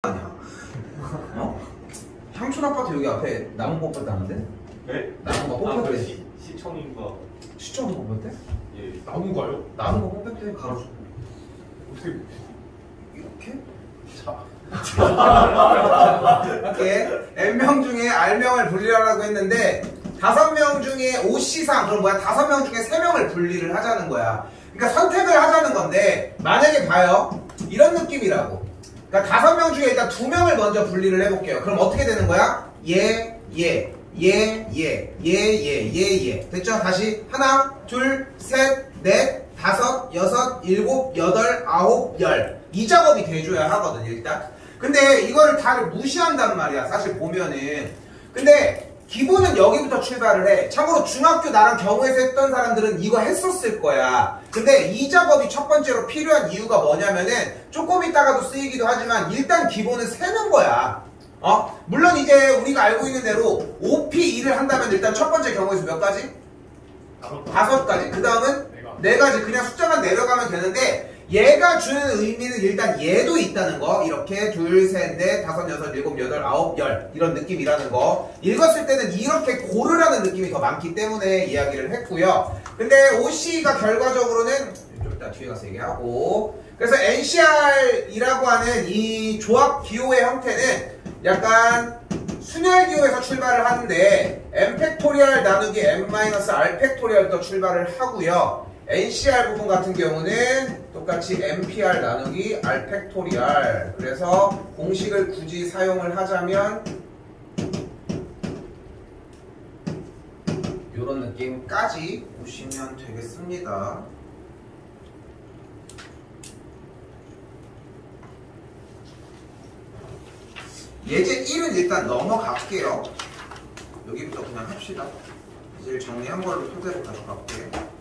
아니야. 어? 향촌 아파트 여기 앞에 나무 뽑혔다는데? 네? 나무가 뽑혔대. 시청인가? 시청도 뽑혔대? 예. 나무가요? 나무가 뽑혔대. 가로수. 어떻게 이렇게? 자. 이렇게 N명 중에 R명을 분리하라고 했는데 5명 중에 O씨상 그럼 뭐야? 5명 중에 3명을 분리를 하자는 거야. 그러니까 선택을 하자는 건데 만약에 봐요. 이런 느낌이라고. 그러니까 5명 중에 일단 2명을 먼저 분리를 해볼게요. 그럼 어떻게 되는 거야? 얘. 됐죠? 다시 하나, 둘, 셋, 넷, 5, 6, 7, 8, 9, 10. 이 작업이 돼줘야 하거든 일단. 근데 이거를 다 무시한단 말이야 사실 보면은. 근데 기본은 여기부터 출발을 해. 참고로 중학교 나랑 경우에서 했던 사람들은 이거 했었을 거야. 근데 이 작업이 첫 번째로 필요한 이유가 뭐냐면은 조금 있다가도 쓰이기도 하지만 일단 기본은 세는 거야. 물론 이제 우리가 알고 있는 대로 OP2를 한다면 일단 첫 번째 경우에서 몇 가지? 5가지. 그 다음은 4가지. 그냥 숫자만 내려가면 되는데 얘가 주는 의미는 일단 얘도 있다는 거. 이렇게 둘, 셋, 넷, 5, 6, 7, 8, 9, 10 이런 느낌이라는 거. 읽었을 때는 이렇게 고르라는 느낌이 더 많기 때문에 이야기를 했고요. 근데 OC가 결과적으로는 좀 이따 뒤에 가서 얘기하고, 그래서 NCR이라고 하는 이 조합 기호의 형태는 약간 순열 기호에서 출발을 하는데 n 팩토리얼 나누기 n-r 팩토리얼부터 출발을 하고요. NCR 부분 같은 경우는 똑같이 NPR 나누기 R 팩토리얼. 그래서 공식을 굳이 사용을 하자면 이런 느낌까지 보시면 되겠습니다. 예제 1은 일단 넘어갈게요. 여기부터 그냥 합시다. 이제 정리한 걸로 토대로 가져갈게요.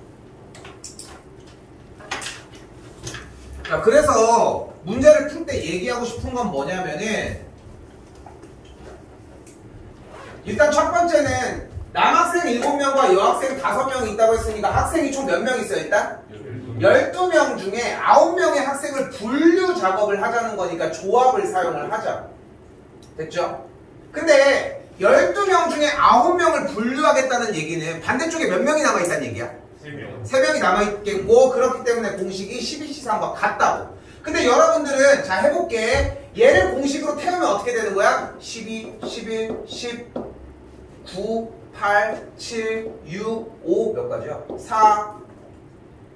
자, 그래서 문제를 풀 때 얘기하고 싶은 건 뭐냐면은 일단 첫 번째는 남학생 7명과 여학생 5명이 있다고 했으니까 학생이 총 몇 명 있어요 일단? 12명 중에 9명의 학생을 분류 작업을 하자는 거니까 조합을 사용을 하자. 됐죠? 근데 12명 중에 9명을 분류하겠다는 얘기는 반대쪽에 몇 명이 남아있다는 얘기야? 3명이 남아있겠고, 그렇기 때문에 공식이 12C3과 같다고. 근데 여러분들은 자 해볼게. 얘를 공식으로 태우면 어떻게 되는 거야? 12, 11, 10, 9, 8, 7, 6, 5 몇 가지야? 4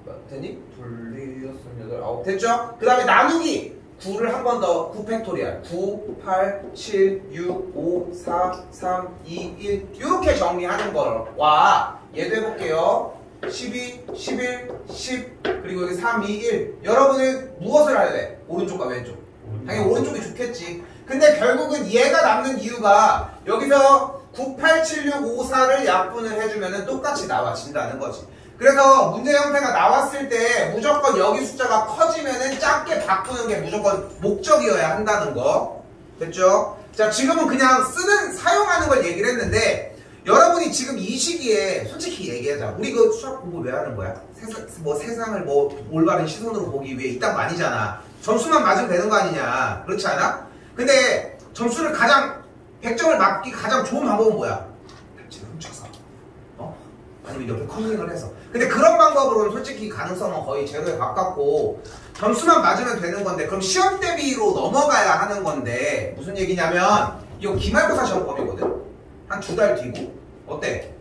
몇 되니? 둘, 6, 8, 9 됐죠? 그 다음에 나누기 9를 한 번 더 9 팩토리얼 9, 8, 7, 6, 5, 4, 3, 2, 1 이렇게 정리하는 거와 얘도 해볼게요. 12, 11, 10 그리고 여기 3, 2, 1 여러분은 무엇을 할래? 오른쪽과 왼쪽? 당연히 오른쪽이 좋겠지. 근데 결국은 얘가 남는 이유가 여기서 9, 8, 7, 6, 5, 4를 약분을 해주면 똑같이 나와진다는 거지. 그래서 문제 형태가 나왔을 때 무조건 여기 숫자가 커지면은 작게 바꾸는 게 무조건 목적이어야 한다는 거. 됐죠? 자, 지금은 그냥 사용하는 걸 얘기를 했는데 여러분이 지금 이 시기에 솔직히 얘기하자. 우리 그 수학 공부 왜 하는 거야? 세상을 올바른 시선으로 보기 위해 이딴 거 아니잖아. 점수만 맞으면 되는 거 아니냐. 그렇지 않아? 근데 점수를 100점을 맞기 가장 좋은 방법은 뭐야? 지금 훔쳐서. 아니면 옆에 커밍을 해서. 근데 그런 방법으로는 솔직히 가능성은 거의 제로에 가깝고 점수만 맞으면 되는 건데 그럼 시험 대비로 넘어가야 하는 건데 무슨 얘기냐면 이거 기말고사 시험 범위거든. 한 2달 뒤고 어때?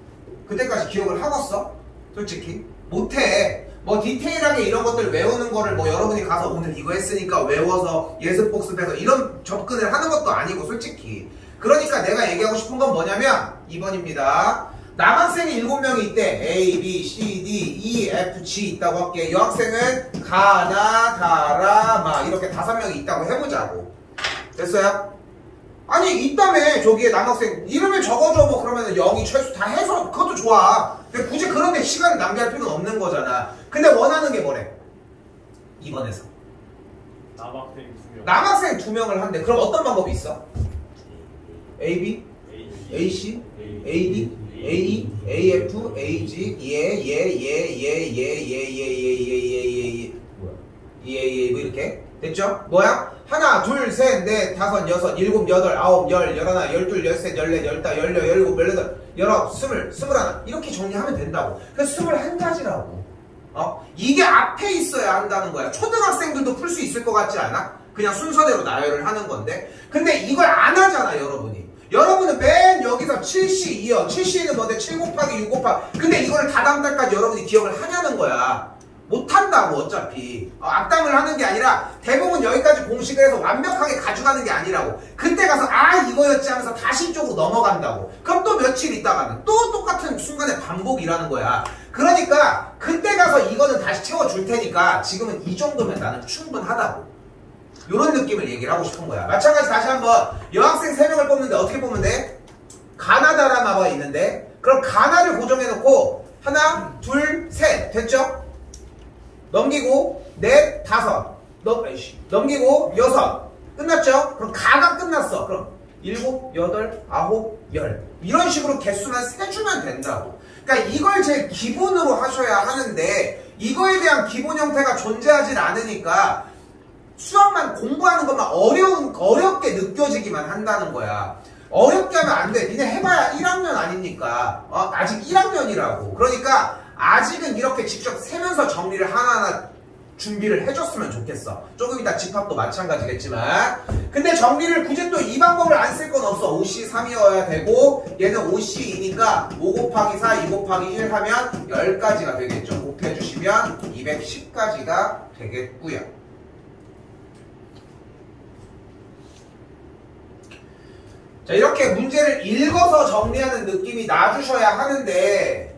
그때까지 기억을 하겠어? 솔직히 못해. 디테일하게 이런 것들 외우는 거를 여러분이 가서 오늘 이거 했으니까 외워서 예습 복습해서 이런 접근을 하는 것도 아니고 솔직히. 그러니까 내가 얘기하고 싶은 건 뭐냐면 2번입니다. 남학생이 7명이 있대. A, B, C, D, E, F, G 있다고 할게. 여학생은 가나, 다라, 마 이렇게 5명이 있다고 해보자고. 됐어요? 아니 있다며 저기에 남학생 이름을 적어줘 그러면 0이 최소 다 해서 그것도 좋아. 근데 굳이 그런데 시간을 낭비할 필요는 없는 거잖아. 근데 원하는 게 뭐래? 2번에서 남학생 2명을 한대. 그럼 어떤 방법이 있어? A, B, A, C, A, D A, AF, AG, 뭐야? 뭐 이렇게 됐죠? 뭐야? 하나, 둘, 셋, 넷, 다섯, 여섯, 일곱, 여덟, 아홉, 열, 열하나, 열둘, 열셋, 열넷, 열다, 열여, 열일곱, 열여덟, 열아홉, 스물, 스물하나 이렇게 정리하면 된다고. 그래서 21가지라고. 이게 앞에 있어야 한다는 거야. 초등학생들도 풀 수 있을 것 같지 않아? 그냥 순서대로 나열을 하는 건데. 근데 이걸 안 하잖아, 여러분이. 여러분은 맨 여기서 7C2요. 7C는 뭔데? 7 곱하기 6 곱하기. 근데 이걸 다다음달까지 여러분이 기억을 하냐는 거야. 못한다고 어차피. 악담을 하는 게 아니라 대부분 여기까지 공식을 해서 완벽하게 가져가는 게 아니라고. 그때 가서 이거였지 하면서 다시 쪽으로 넘어간다고. 그럼 또 며칠 있다가는 또 똑같은 순간의 반복이라는 거야. 그러니까 그때 가서 이거는 다시 채워줄 테니까 지금은 이 정도면 나는 충분하다고. 요런 느낌을 얘기를 하고 싶은 거야. 마찬가지 다시 한번 여학생 3명을 뽑는데 어떻게 뽑으면 돼? 가나다란 마가 있는데 그럼 가나를 고정해놓고 하나, 둘, 셋 됐죠? 넘기고 넷, 다섯 넘기고 여섯 끝났죠? 그럼 가가 끝났어. 그럼 7, 8, 9, 10 이런 식으로 개수만 세주면 된다고. 그러니까 이걸 제일 기본으로 하셔야 하는데 이거에 대한 기본 형태가 존재하지 않으니까 수학만 공부하는 것만 어렵게 느껴지기만 한다는 거야. 어렵게 하면 안 돼. 니네 해봐야 1학년 아닙니까? 아직 1학년이라고. 그러니까 아직은 이렇게 직접 세면서 정리를 하나하나 준비를 해줬으면 좋겠어. 조금 이따 집합도 마찬가지겠지만. 근데 정리를 굳이 또 이 방법을 안 쓸 건 없어. 5C3이어야 되고 얘는 5C2니까 5 곱하기 4, 2 곱하기 1 하면 10가지가 되겠죠. 곱해주시면 210가지가 되겠고요. 자, 이렇게 문제를 읽어서 정리하는 느낌이 나주셔야 하는데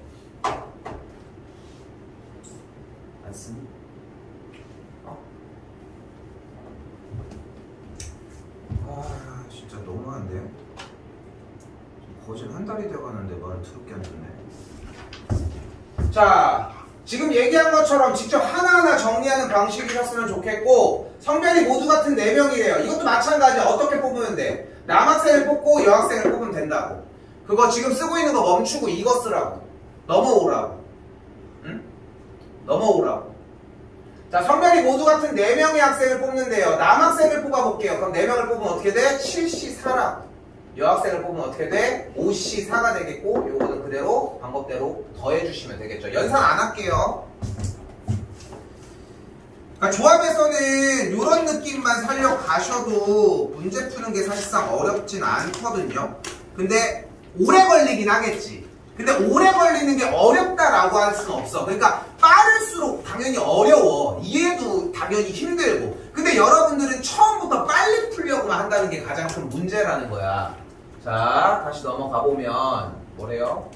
맞습니다. 진짜 너무한데요? 거진 한 달이 돼가는데 말을 더럽게 안 듣네. 자, 지금 얘기한 것처럼 직접 하나하나 정리하는 방식이셨으면 좋겠고 성별이 모두 같은 4명이래요. 이것도 마찬가지야. 어떻게 뽑으면 돼? 남학생을 뽑고 여학생을 뽑으면 된다고. 그거 지금 쓰고 있는 거 멈추고 이거 쓰라고. 넘어오라고. 응? 넘어오라고. 자, 성별이 모두 같은 4명의 학생을 뽑는데요. 남학생을 뽑아볼게요. 그럼 4명을 뽑으면 어떻게 돼? 7C4라고. 여학생을 뽑으면 어떻게 돼? 5C4가 되겠고 요거는 그대로 방법대로 더해주시면 되겠죠. 연산 안 할게요. 그러니까 조합에서는 이런 느낌만 살려가셔도 문제 푸는 게 사실상 어렵진 않거든요. 근데 오래 걸리긴 하겠지. 근데 오래 걸리는 게 어렵다라고 할 수는 없어. 그러니까 빠를수록 당연히 어려워. 이해도 당연히 힘들고. 근데 여러분들은 처음부터 빨리 풀려고만 한다는 게 가장 큰 문제라는 거야. 자, 다시 넘어가 보면 뭐래요?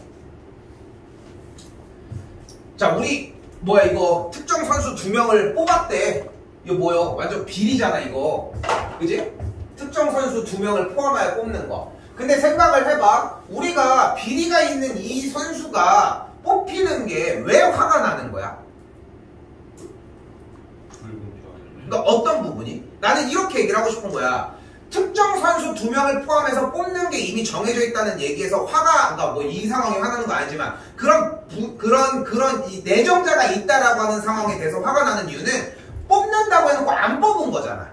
자, 우리 뭐야 이거 특정 선수 2명을 뽑았대. 이거 뭐요? 완전 비리잖아 이거. 그지? 특정 선수 2명을 포함하여 뽑는 거. 근데 생각을 해봐. 우리가 비리가 있는 이 선수가 뽑히는 게 왜 화가 나는 거야? 그러니까 어떤 부분이? 나는 이렇게 얘기를 하고 싶은 거야. 특정 선수 2명을 포함해서 뽑는 게 이미 정해져 있다는 얘기에서 화가, 그러니까 뭐 이 상황이 화나는 거 아니지만 그런 이 내정자가 있다라고 하는 상황에 대해서 화가 나는 이유는 뽑는다고 해놓고 안 뽑은 거잖아.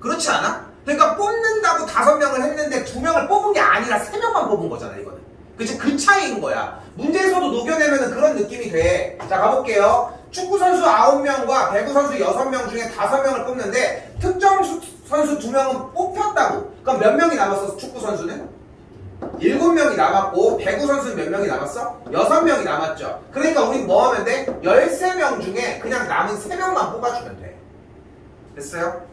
그렇지 않아? 그러니까 뽑는다고 5명을 했는데 2명을 뽑은 게 아니라 3명만 뽑은 거잖아, 이거는. 그치? 그 차이인 거야. 문제에서도 녹여내면 그런 느낌이 돼. 자, 가볼게요. 축구선수 9명과 배구선수 6명 중에 5명을 뽑는데 특정 선수 2명은 뽑혔다고. 그럼 몇 명이 남았어, 축구선수는? 7명이 남았고 배구선수는 몇 명이 남았어? 6명이 남았죠. 그러니까 우리 뭐 하면 돼? 13명 중에 그냥 남은 3명만 뽑아주면 돼. 됐어요?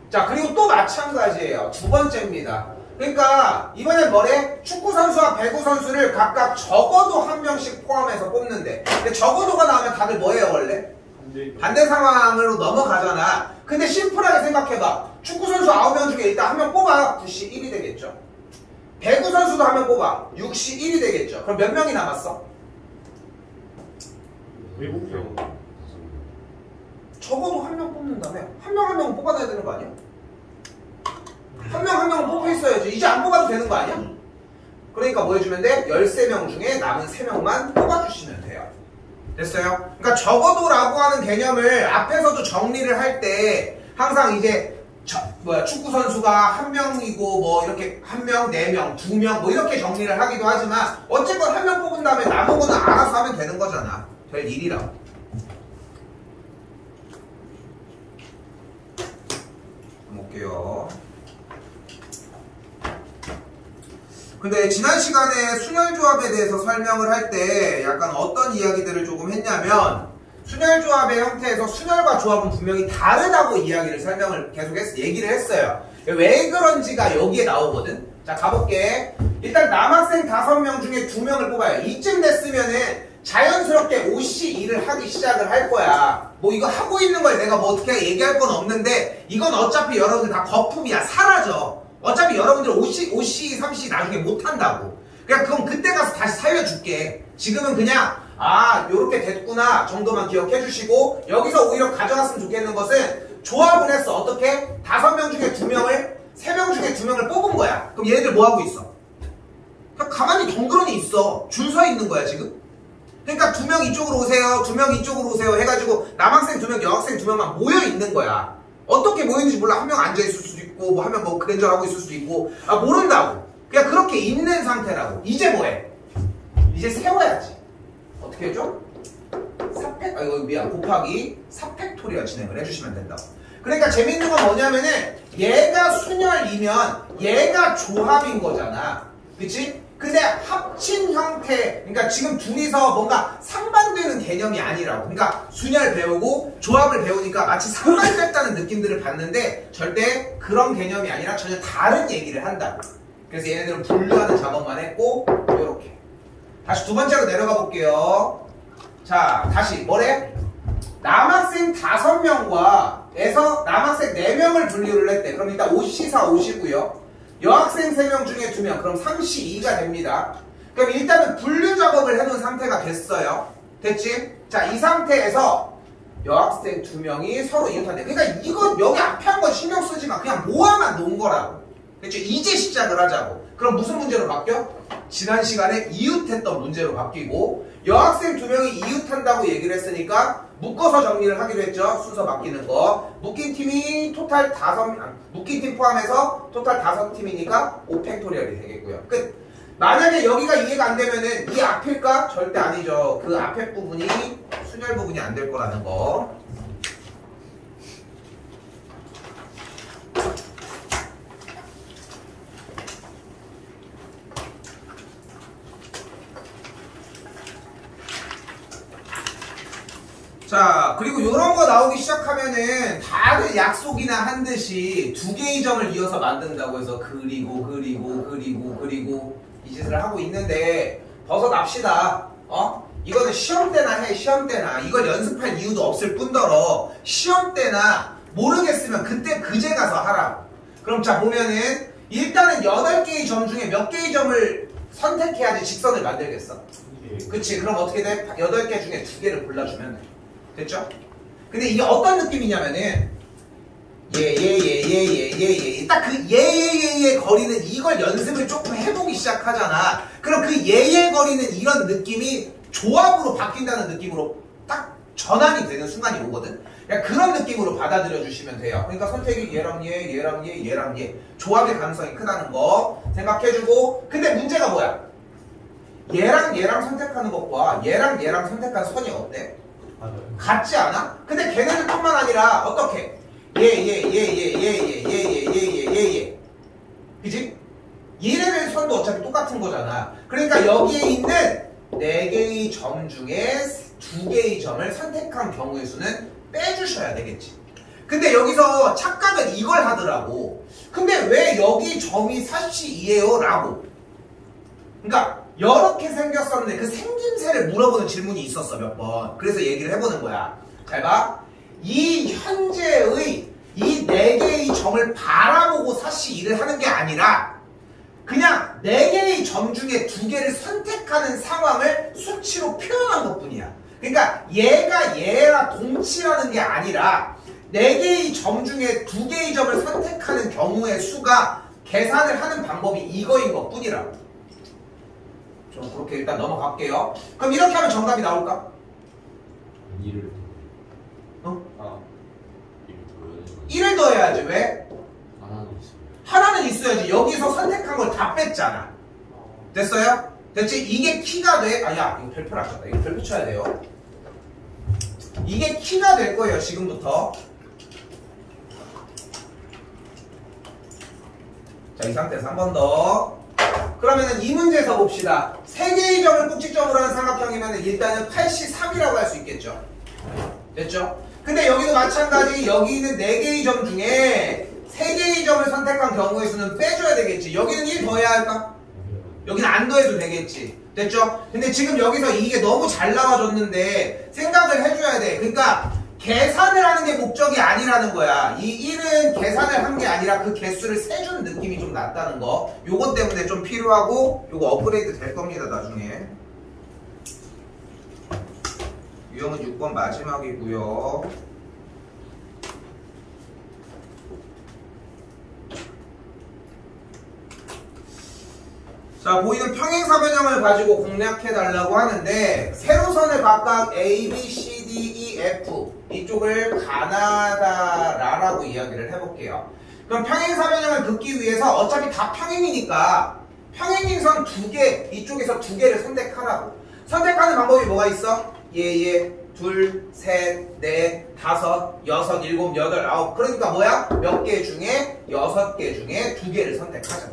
자, 그리고 또 마찬가지예요. 2번째입니다. 그러니까 이번엔 뭐래? 축구선수와 배구선수를 각각 적어도 1명씩 포함해서 뽑는데, 근데 적어도가 나오면 다들 뭐예요 원래? 반대 상황으로 넘어가잖아. 근데 심플하게 생각해봐. 축구선수 9명 중에 일단 1명 뽑아. 9시 1이 되겠죠. 배구선수도 1명 뽑아. 6시 1이 되겠죠. 그럼 몇 명이 남았어? 7명. 적어도 1명 뽑는다며? 1명 뽑아놔야 되는 거 아니야? 1명 뽑혀 있어야지. 이제 안 뽑아도 되는 거 아니야? 그러니까 뭐 해주면 돼? 13명 중에 남은 3명만 뽑아주시면 돼요. 됐어요? 그러니까 적어도라고 하는 개념을 앞에서도 정리를 할 때 항상 이제 축구 선수가 한 명이고 뭐 이렇게 한 명, 네 명, 두 명 뭐 이렇게 정리를 하기도 하지만 어쨌건 한 명 뽑은 다음에 남은 거는 알아서 하면 되는 거잖아. 될 일이라고. 볼게요. 근데 지난 시간에 순혈조합에 대해서 설명을 할 때 약간 어떤 이야기들을 조금 했냐면 순혈조합의 형태에서 순혈과 조합은 분명히 다르다고 이야기를 설명을 계속해서 얘기를 했어요. 왜 그런지가 여기에 나오거든. 자, 가볼게. 일단 남학생 5명 중에 2명을 뽑아요. 이쯤 됐으면은 자연스럽게 OC2를 하기 시작을 할 거야. 뭐 이거 하고 있는 걸 내가 뭐 어떻게 얘기할 건 없는데 이건 어차피 여러분들 다 거품이야. 사라져. 어차피 여러분들 OC, 3C 나중에 못한다고. 그냥 그건 그때 가서 다시 살려줄게. 지금은 그냥 요렇게 됐구나 정도만 기억해 주시고 여기서 오히려 가져갔으면 좋겠는 것은 조합을 했어. 어떻게? 5명 중에 2명을 3명 중에 2명을 뽑은 거야. 그럼 얘네들 뭐 하고 있어? 그냥 가만히 덩그러니 있어. 줄 서 있는 거야 지금. 그러니까 2명 이쪽으로 오세요. 2명 이쪽으로 오세요 해가지고 남학생 2명 여학생 2명만 모여 있는 거야. 어떻게 모였는지 몰라. 한 명 앉아있을 수도 있고 뭐 하면 뭐 그랜저 하고 있을 수도 있고 모른다고. 그냥 그렇게 있는 상태라고. 이제 뭐해? 이제 세워야지. 어떻게 해줘? 곱하기 4팩토리얼 진행을 해주시면 된다고. 그러니까 재밌는 건 뭐냐면은 얘가 순혈이면 얘가 조합인 거잖아. 그치? 근데 합친 형태, 그러니까 지금 둘이서 뭔가 상반되는 개념이 아니라고. 그러니까 순혈 배우고 조합을 배우니까 마치 상반됐다는 느낌들을 받는데 절대 그런 개념이 아니라 전혀 다른 얘기를 한다고. 그래서 얘네들은 분류하는 작업만 했고 요렇게. 다시 두 번째로 내려가 볼게요. 자, 다시 뭐래? 남학생 5명과 에서 남학생 4명을 분류를 했대. 그럼 일단 OC4, OC고요. 여학생 3명 중에 2명, 그럼 3C2가 됩니다. 그럼 일단은 분류 작업을 해놓은 상태가 됐어요. 됐지? 자, 이 상태에서 여학생 2명이 서로 이웃한대. 그러니까 이거 여기 앞에 한 건 신경 쓰지 마. 그냥 모아만 놓은 거라고. 그렇죠? 이제 시작을 하자고. 그럼 무슨 문제로 바뀌어? 지난 시간에 이웃했던 문제로 바뀌고 여학생 2명이 이웃한다고 얘기를 했으니까 묶어서 정리를 하기로 했죠. 순서 바뀌는 거. 묶인 팀이 토탈 5, 묶인 팀 포함해서 토탈 5팀이니까 5팩토리얼이 되겠고요. 끝. 만약에 여기가 이해가 안 되면은 이 앞일까? 절대 아니죠. 그 앞에 부분이 순혈 부분이 안 될 거라는 거. 자, 그리고 요런 거 나오기 시작하면은 다들 약속이나 한 듯이 2개의 점을 이어서 만든다고 해서 그리고 이 짓을 하고 있는데 벗어납시다. 이거는 시험 때나 해. 시험 때나. 이걸 연습할 이유도 없을 뿐더러 시험 때나 모르겠으면 그때 그제 가서 하라고. 그럼 자 보면은 일단은 8개의 점 중에 몇 개의 점을 선택해야지 직선을 만들겠어. 그치? 그럼 어떻게 돼? 8개 중에 2개를 골라주면 돼. 됐죠? 근데 이게 어떤 느낌이냐면은 딱 그 예예예예 거리는 이걸 연습을 조금 해보기 시작하잖아. 그럼 그 예예 거리는 이런 느낌이 조합으로 바뀐다는 느낌으로 딱 전환이 되는 순간이 오거든. 그냥 그런 느낌으로 받아들여 주시면 돼요. 그러니까 선택이 얘랑 얘, 얘랑 얘, 얘랑 얘 조합의 가능성이 크다는 거 생각해주고. 근데 문제가 뭐야? 얘랑 얘랑 선택하는 것과 얘랑 얘랑 선택한 선이 어때? 같지 않아? 근데 걔네들뿐만 아니라 어떻게? 얘 그지? 얘네들 선도 어차피 똑같은 거잖아. 그러니까 여기에 있는 4개의 점 중에 2개의 점을 선택한 경우의 수는 빼주셔야 되겠지. 근데 여기서 착각은 이걸 하더라고. 근데 왜 여기 점이 4C2예요? 라고. 그러니까 이렇게 생겼었는데 그 생김새를 물어보는 질문이 있었어 몇 번. 그래서 얘기를 해보는 거야. 잘 봐. 이 현재의 이 4개의 점을 바라보고 4C2를 하는 게 아니라 그냥 4개의 점 중에 2개를 선택하는 상황을 수치로 표현한 것 뿐이야. 그러니까 얘가 얘랑 동치라는 게 아니라 4개의 점 중에 2개의 점을 선택하는 경우의 수가 계산을 하는 방법이 이거인 것 뿐이라고. 좀 그렇게 일단 넘어갈게요. 그럼 이렇게 하면 정답이 나올까? 2를 어? 아 1을 더해야지. 왜? 하나는 있어요. 하나는 있어야지. 여기서 선택한 걸 다 뺐잖아. 됐어요? 됐지? 이게 키가 돼. 아, 야, 이거 별표를 안 쳤다. 이거 별표 쳐야 돼요. 이게 키가 될 거예요, 지금부터. 자, 이 상태에서 한 번 더. 그러면은 이 문제에서 봅시다. 3개의 점을 꼭지점으로 하는 삼각형이면 일단은 83이라고 할 수 있겠죠. 됐죠? 근데 여기도 마찬가지. 여기 있는 4개의 점 중에 3개의 점을 선택한 경우의 수는 빼줘야 되겠지. 여기는 1 더해야 할까? 여기는 안 더해도 되겠지. 됐죠? 근데 지금 여기서 이게 너무 잘 나와줬는데 생각을 해줘야 돼. 그러니까 계산을 하는 게 목적이 아니라는 거야. 이 1은 계산을 한 게 아니라 그 개수를 세주는 느낌이 좀 났다는 거. 요것 때문에 좀 필요하고 요거 업그레이드 될 겁니다, 나중에. 유형은 6번 마지막이고요. 자, 보이는 평행사변형을 가지고 공략해달라고 하는데 세로선을 각각 A, B, C, D, E, F 이쪽을 가나다라라고 이야기를 해볼게요. 그럼 평행사변형을 긋기 위해서 어차피 다 평행이니까 평행인 선 2개, 이쪽에서 2개를 선택하라고. 선택하는 방법이 뭐가 있어? 얘, 둘, 셋, 넷, 다섯, 여섯, 일곱, 여덟, 아홉. 그러니까 뭐야? 몇 개 중에 6개 중에 2개를 선택하자.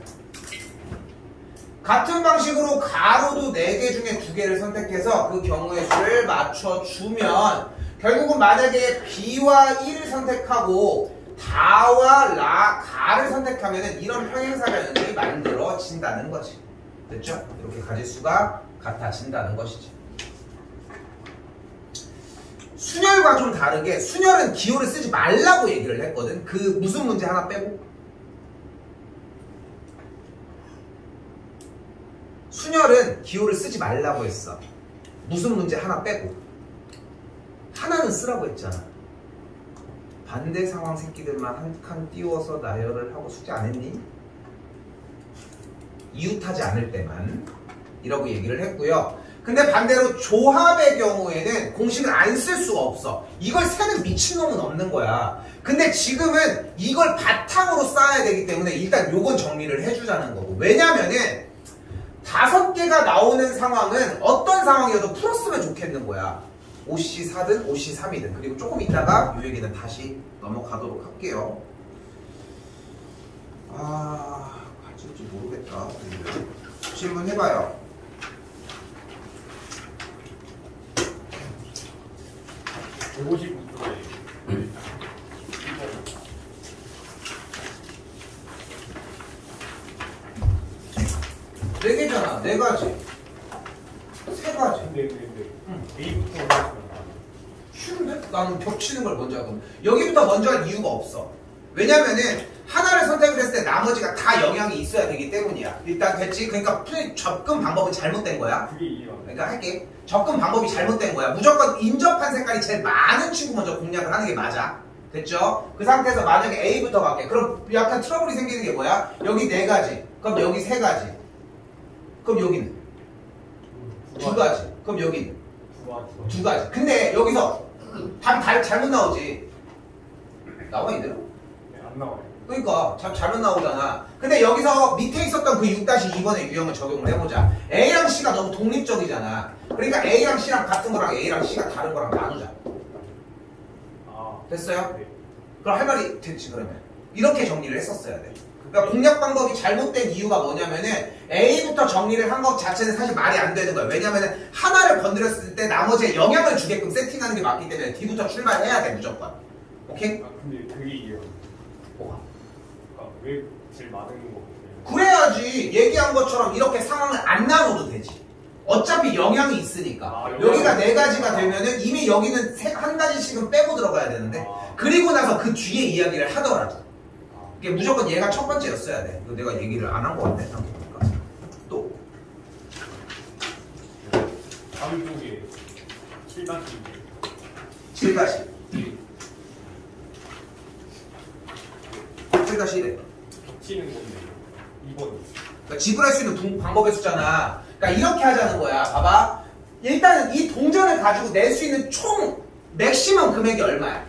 같은 방식으로 가로도 4개 중에 2개를 선택해서 그 경우의 수를 맞춰주면 결국은 만약에 B와 1을 선택하고 다와 가를 선택하면 이런 평행사변형이 만들어진다는 거지. 됐죠? 이렇게 가질 수가 같아진다는 것이지. 순열과 좀 다르게 순열은 기호를 쓰지 말라고 얘기를 했거든. 그 무슨 문제 하나 빼고. 순열은 기호를 쓰지 말라고 했어. 무슨 문제 하나 빼고. 하나는 쓰라고 했잖아. 반대 상황 새끼들만 한 칸 띄워서 나열을 하고 숙제 안 했니? 이웃하지 않을 때만 이라고 얘기를 했고요. 근데 반대로 조합의 경우에는 공식을 안 쓸 수가 없어. 이걸 세는 미친놈은 없는 거야. 근데 지금은 이걸 바탕으로 쌓아야 되기 때문에 일단 요건 정리를 해주자는 거고. 왜냐면은 5개가 나오는 상황은 어떤 상황이어도 풀었으면 좋겠는 거야. 5C 4든 5C 3이든. 그리고 조금 있다가 요 얘기는 다시 넘어가도록 할게요. 가질지 모르겠다. 질문해봐요. 네 개잖아. 4가지. 3가지. A부터 하겠습니다. 쉬운데? 나는 겹치는 걸 먼저 하거든. 여기부터 먼저 할 이유가 없어. 왜냐면은 하나를 선택을 했을 때 나머지가 다 영향이 있어야 되기 때문이야. 일단 됐지? 그러니까 접근 방법은 잘못된 거야. 그게 이해가 안 돼. 그러니까 할게. 접근 방법이 잘못된 거야. 무조건 인접한 색깔이 제일 많은 친구 먼저 공략을 하는 게 맞아. 됐죠? 그 상태에서 만약에 A부터 갈게. 그럼 약간 트러블이 생기는 게 뭐야? 여기 4가지. 그럼 여기 3가지. 그럼 여기는 2가지. 그럼 여기는 2가지. 근데 여기서 답이 잘못 나오지. 나와 이대로? 네, 안 나와요. 그러니까 잘못 나오잖아. 근데 여기서 밑에 있었던 그 6-2번의 유형을 적용을 해보자. A랑 C가 너무 독립적이잖아. 그러니까 A랑 C랑 같은 거랑 A랑 C가 다른 거랑 나누자. 됐어요? 네. 그럼 할 말이 됐지. 그러면 이렇게 정리를 했었어야 돼. 그러니까 공략 방법이 잘못된 이유가 뭐냐면은 A부터 정리를 한 것 자체는 사실 말이 안 되는 거야. 왜냐면은 하나를 건드렸을 때 나머지에 영향을 주게끔 세팅하는 게 맞기 때문에 D부터 출발해야 돼 무조건. 오케이? 근데 그게 이해가 안 돼. 뭐가? 왜 제일 많은 거? 그래야지 얘기한 것처럼 이렇게 상황을 안 나눠도 되지. 어차피 영향이 있으니까. 여기가 4가지가 되면은 이미 여기는 한 가지씩은 빼고 들어가야 되는데 그리고 나서 그 뒤에 이야기를 하더라도 이게 무조건 얘가 첫 번째였어야 돼. 이거 내가 얘기를 안 한 것 같네. 생각해보니까. 또 다음 쪽에 7-2. 7-1. 7-1에 겹치는 건데 2번. 그러니까 지불할 수 있는 방법의 숫자나 그러니까 이렇게 하자는 거야. 봐봐. 일단은 이 동전을 가지고 낼 수 있는 총 맥시멈 금액이 얼마야?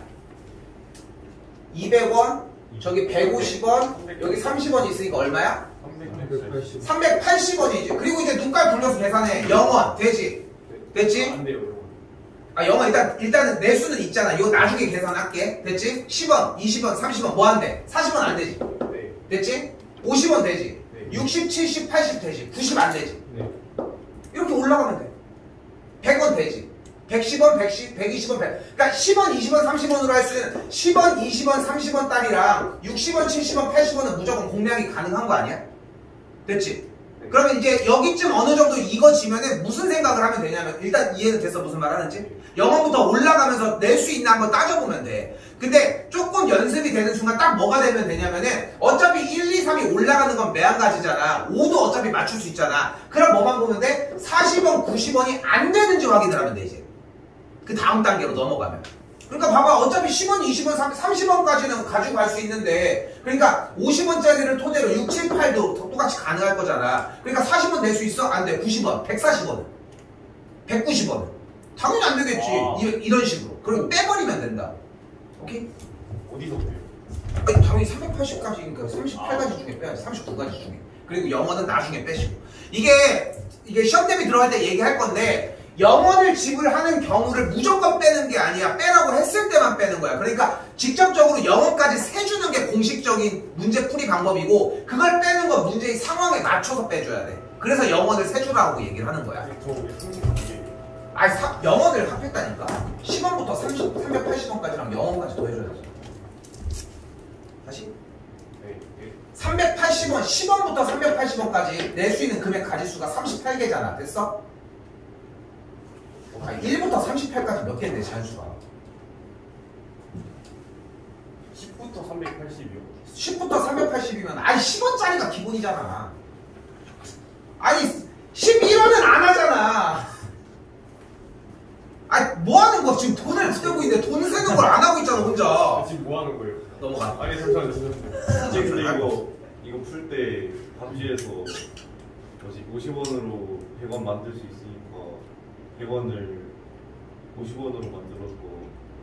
200원, 저기 150원, 여기 30원이 있으니까 얼마야? 380. 380원이지. 그리고 이제 눈깔 굴려서 계산해. 0원 되지? 됐지? 안 돼요. 아, 0원 일단은 내수는 있잖아. 이거 나중에 계산할게. 됐지? 10원, 20원, 30원 뭐 한대? 40원 안 되지? 네. 됐지? 50원 되지? 네. 60, 70, 80 되지? 90 안 되지? 네. 이렇게 올라가면 돼. 100원 되지? 110원, 110, 120원, 100. 그러니까 10원, 20원, 30원으로 할 수 있는 10원, 20원, 30원 딸이랑 60원, 70원, 80원은 무조건 공략이 가능한 거 아니야? 됐지? 그러면 이제 여기쯤 어느 정도 익어지면은 무슨 생각을 하면 되냐면 일단 이해는 됐어 무슨 말 하는지? 0원부터 올라가면서 낼 수 있나 한번 따져보면 돼. 근데 조금 연습이 되는 순간 딱 뭐가 되면 되냐면은 어차피 1, 2, 3이 올라가는 건 매한가지잖아. 5도 어차피 맞출 수 있잖아. 그럼 뭐만 보면 돼? 40원, 90원이 안 되는지 확인을 하면 돼 이제. 그 다음 단계로 넘어가면. 그러니까 봐봐 어차피 10원, 20원, 30원까지는 가지고 갈 수 있는데 그러니까 50원짜리를 토대로 6, 7, 8도 똑같이 가능할 거잖아. 그러니까 40원 낼 수 있어? 안 돼. 90원, 140원, 190원 당연히 안 되겠지. 이런 식으로. 그리고 빼버리면 된다. 오케이? 어디서 돼요? 아니, 당연히 380까지니까 38가지 중에 빼야지. 39가지 중에. 그리고 0원은 나중에 빼시고. 이게 시험 대비 들어갈 때 얘기할 건데 0원을 지불하는 경우를 무조건 빼는 게 아니야. 빼라고 했을 때만 빼는 거야. 그러니까 직접적으로 0원까지 세주는 게 공식적인 문제 풀이 방법이고 그걸 빼는 건 문제의 상황에 맞춰서 빼줘야 돼. 그래서 0원을 세주라고 얘기를 하는 거야. 저 32개. 아니 0원을 합했다니까. 10원부터 380원까지랑 0원까지 더해줘야지. 다시? 네. 네. 380원, 10원부터 380원까지 낼 수 있는 금액 가지수가 38개잖아. 됐어? 아니, 1부터 38까지 몇 개인데 잔수가? 10부터 380이요. 10부터 380이면 아니 10원짜리가 기본이잖아. 아니 11원은 안 하잖아. 아니 뭐 하는 거 지금 돈을 쓰고 있는데 돈 쓰는 걸 안 하고 있잖아 혼자. 지금 뭐 하는 거예요? 넘어가. 아니 잠시만요. 지금 근데 이거 풀 때 답지에서 뭐지 50원으로 100원 만들 수 있으니까 100원을 50원으로 만들어서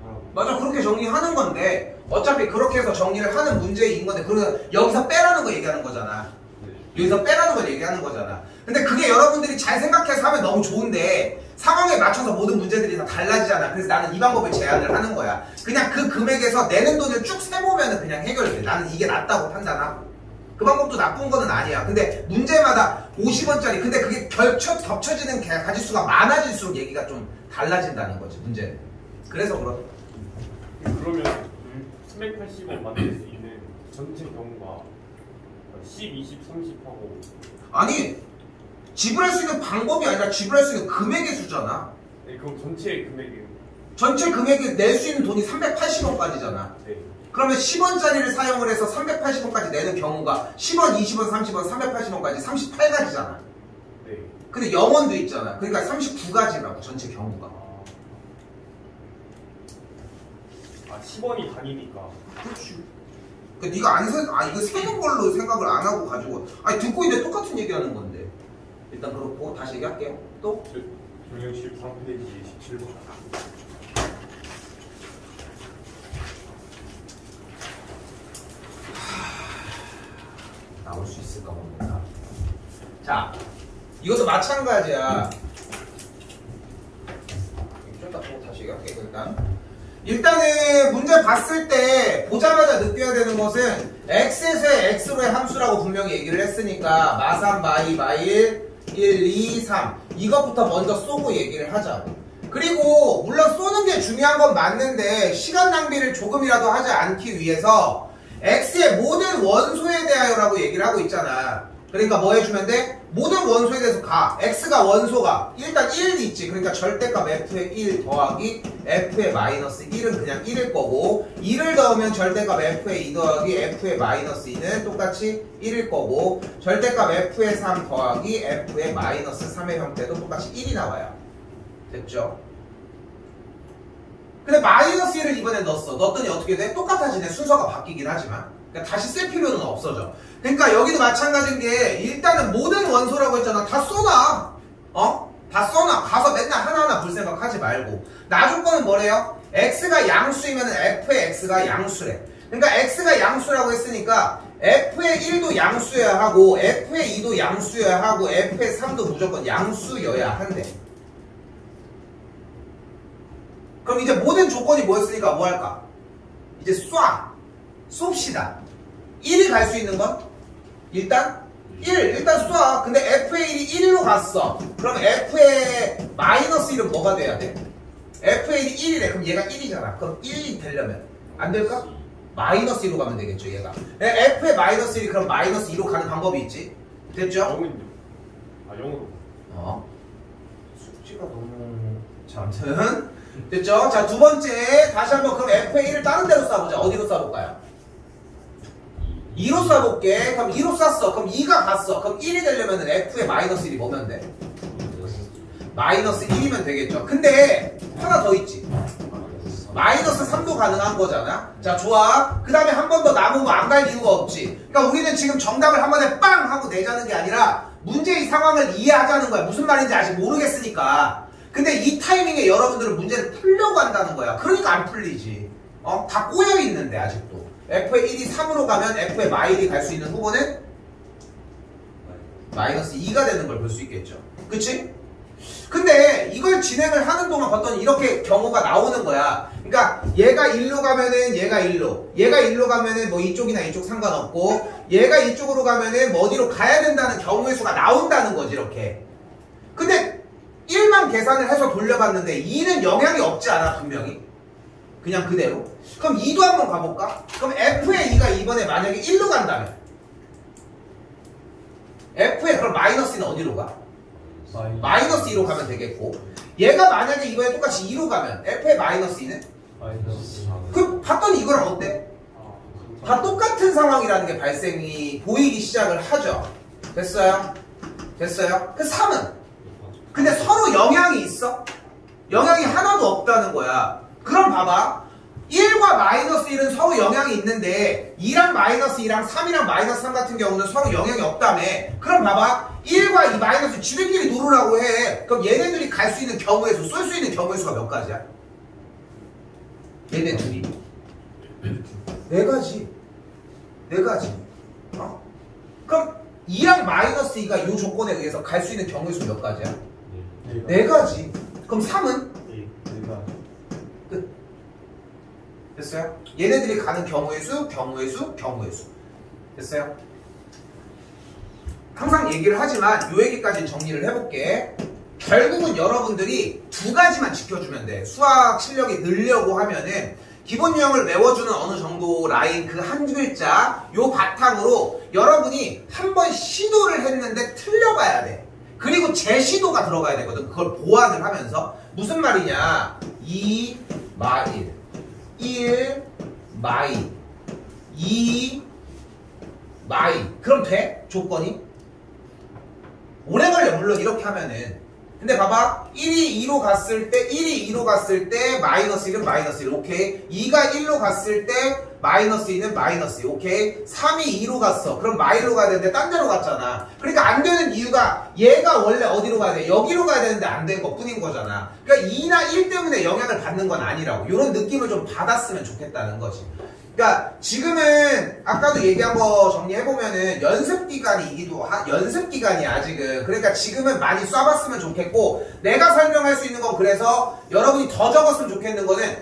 하라고. 맞아 그렇게 정리하는 건데 어차피 그렇게 해서 정리를 하는 문제인 건데 그러면 여기서 빼라는 거 얘기하는 거잖아. 네. 여기서 빼라는 걸 얘기하는 거잖아. 근데 그게 여러분들이 잘 생각해서 하면 너무 좋은데 상황에 맞춰서 모든 문제들이 다 달라지잖아. 그래서 나는 이 방법을 제안을 하는 거야. 그냥 그 금액에서 내는 돈을 쭉 세보면 그냥 해결돼. 나는 이게 낫다고 판단하고. 그 방법도 나쁜 거는 아니야. 근데 문제마다 50원짜리 근데 그게 겹쳐지는 가지수가 많아질수록 얘기가 좀 달라진다는 거지 문제는. 그래서 그러면 380원 만들 수 있는 전체 경우가 10, 20, 30하고 아니 지불할 수 있는 방법이 아니라 지불할 수 있는 금액의 수잖아. 네, 그럼 전체 금액이 전체 금액이 낼 수 있는 돈이 380원까지잖아. 네. 그러면 10원짜리를 사용을 해서 380원까지 내는 경우가 10원, 20원, 30원, 380원까지 38가지잖아. 네. 근데 0원도 있잖아. 그러니까 39가지라고 전체 경우가. 아 10원이 단위니까. 그렇지. 그 네가 이거 세는 걸로 생각을 안 하고 가지고 아니 듣고 있는데 똑같은 얘기하는 건데. 일단 그렇고 다시 얘기할게요. 또? 경영 13페이지 17번. 나올 수 있을까 모르겠다. 자, 이것도 마찬가지야. 좀 이따 보고 다시 얘기할게. 일단은 문제 봤을 때 보자마자 느껴야 되는 것은 x에서의 x로의 함수라고 분명히 얘기를 했으니까 마삼, 마이, 마일 1, 2, 3 이것부터 먼저 쏘고 얘기를 하자고. 그리고 물론 쏘는 게 중요한 건 맞는데 시간 낭비를 조금이라도 하지 않기 위해서 x의 모든 원소에 대하여라고 얘기를 하고 있잖아. 그러니까 뭐 해주면 돼? 모든 원소에 대해서 가. x가 원소가 일단 1 있지. 그러니까 절대값 f의 1 더하기 f의 마이너스 1은 그냥 1일 거고 2를 넣으면 절대값 f의 2 더하기 f의 마이너스 2는 똑같이 1일 거고 절대값 f의 3 더하기 f의 마이너스 3의 형태도 똑같이 1이 나와요. 됐죠? 근데 마이너스 1을 이번에 넣었더니 어떻게 돼? 똑같아지네. 순서가 바뀌긴 하지만 그러니까 다시 쓸 필요는 없어져. 그러니까 여기도 마찬가지인 게 일단은 모든 원소라고 했잖아. 다 써놔. 다 써놔. 가서 맨날 하나하나 볼 생각 하지 말고 나중 거는 뭐래요? x가 양수이면 f의 x가 양수래. 그러니까 x가 양수라고 했으니까 f의 1도 양수여야 하고 f의 2도 양수여야 하고 f의 3도 무조건 양수여야 한대. 그럼 이제 모든 조건이 뭐였으니까 뭐 할까? 이제 쏩시다. 1이 갈 수 있는 건? 일단 1, 일단 쏴. 근데 f의 1이 1로 갔어. 그럼 f의 마이너스 1은 뭐가 돼야 돼? f의 1이 1이래. 그럼 얘가 1이잖아. 그럼 1이 되려면 안 될까? 마이너스 2로 가면 되겠죠, 얘가. f의 마이너스 1이 그럼 마이너스 2로 가는 방법이 있지. 됐죠? 0은요? 아 0으로. 숙지가 너무... 자, 아무튼 됐죠? 자, 두 번째 다시 한번 그럼 f의 1을 다른 데로 쏴보자. 어디로 쏴볼까요? 2로 쏴볼게. 그럼 2로 쐈어. 그럼 2가 갔어. 그럼 1이 되려면 f의 마이너스 1이 뭐면 돼? 마이너스 1이면 되겠죠. 근데 하나 더 있지. 마이너스 3도 가능한 거잖아. 자, 좋아. 그 다음에 한 번 더 남으면 안 갈 이유가 없지. 그러니까 우리는 지금 정답을 한 번에 빵 하고 내자는 게 아니라 문제의 상황을 이해하자는 거야. 무슨 말인지 아직 모르겠으니까. 근데 이 타이밍에 여러분들은 문제를 풀려고 한다는 거야. 그러니까 안 풀리지. 다 꼬여 있는데 아직도. f의 1이 3으로 가면 f의 마일이 갈 수 있는 후보는 마이너스 2가 되는 걸 볼 수 있겠죠. 그치? 근데 이걸 진행을 하는 동안 봤더니 이렇게 경우가 나오는 거야. 그러니까 얘가 1로 가면은 얘가 1로, 얘가 1로 가면은 뭐 이쪽이나 이쪽 상관없고, 얘가 이쪽으로 가면은 뭐 어디로 가야 된다는 경우의 수가 나온다는 거지, 이렇게. 근데 1만 계산을 해서 돌려봤는데 2는 영향이 없지 않아, 분명히. 그냥 그대로. 그럼 2도 한번 가볼까? 그럼 f의 2가 이번에 만약에 1로 간다면 f의 그럼 마이너스 2는 어디로 가? 마이너스 2로 가면 되겠고, 얘가 만약에 이번에 똑같이 2로 가면 f의 마이너스 2는? 그 봤더니 이거랑 어때? 다 똑같은 상황이라는 게 발생이 보이기 시작을 하죠. 됐어요? 됐어요? 그 3은? 근데 서로 영향이 있어? 영향이 하나도 없다는 거야. 그럼 봐봐. 1과 마이너스 1은 서로 영향이 있는데 2랑 마이너스 2랑 3이랑 마이너스 3 같은 경우는 서로 영향이 없다며. 그럼 봐봐. 1과 이 마이너스 지들끼리 노르라고 해. 그럼 얘네들이 갈 수 있는 경우의 수, 쏠 수 있는 경우의 수가 몇 가지야? 얘네 둘이 4가지. 4가지. 그럼 2랑 마이너스 2가 이 조건에 의해서 갈 수 있는 경우의 수 몇 가지야? 4가지. 그럼 3은? 끝. 됐어요? 얘네들이 가는 경우의 수, 경우의 수, 경우의 수. 됐어요? 항상 얘기를 하지만 요 얘기까지 정리를 해볼게. 결국은 여러분들이 2가지만 지켜주면 돼. 수학 실력이 늘려고 하면은 기본 유형을 외워주는 어느 정도 라인 그 한 글자 요 바탕으로 여러분이 한번 시도를 했는데 틀려봐야 돼. 그리고 재시도가 들어가야 되거든. 그걸 보완을 하면서. 무슨 말이냐? 2 마일 1 마일 2 마일. 그럼 돼? 조건이? 오래 걸려. 물론 이렇게 하면은. 근데 봐봐. 1이 2로 갔을 때 1이 2로 갔을 때 마이너스 1은 마이너스 1. 오케이. 2가 1로 갔을 때 마이너스 2는 마이너스 2. 오케이. 3이 2로 갔어. 그럼 마일로 가야 되는데 딴 데로 갔잖아. 그러니까 안 되는 이유가 얘가 원래 어디로 가야 돼? 여기로 가야 되는데 안 된 것 뿐인 거잖아. 그러니까 2나 1 때문에 영향을 받는 건 아니라고. 이런 느낌을 좀 받았으면 좋겠다는 거지. 그러니까 지금은 아까도 얘기한 거 정리해보면은 연습기간이야 아직은. 그러니까 지금은 많이 쏴봤으면 좋겠고, 내가 설명할 수 있는 건 그래서 여러분이 더 적었으면 좋겠는 거는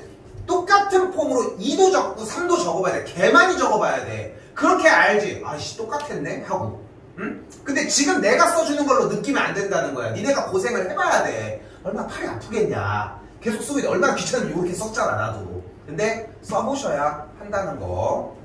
똑같은 폼으로 2도 적고 3도 적어봐야 돼. 개 많이 적어봐야 돼. 그렇게 알지. 아이씨 똑같았네 하고. 응? 근데 지금 내가 써주는 걸로 느끼면 안 된다는 거야. 니네가 고생을 해봐야 돼. 얼마나 팔이 아프겠냐. 계속 쓰고 있는데 얼마나 귀찮으면 이렇게 썼잖아 나도. 근데 써보셔야 한다는 거.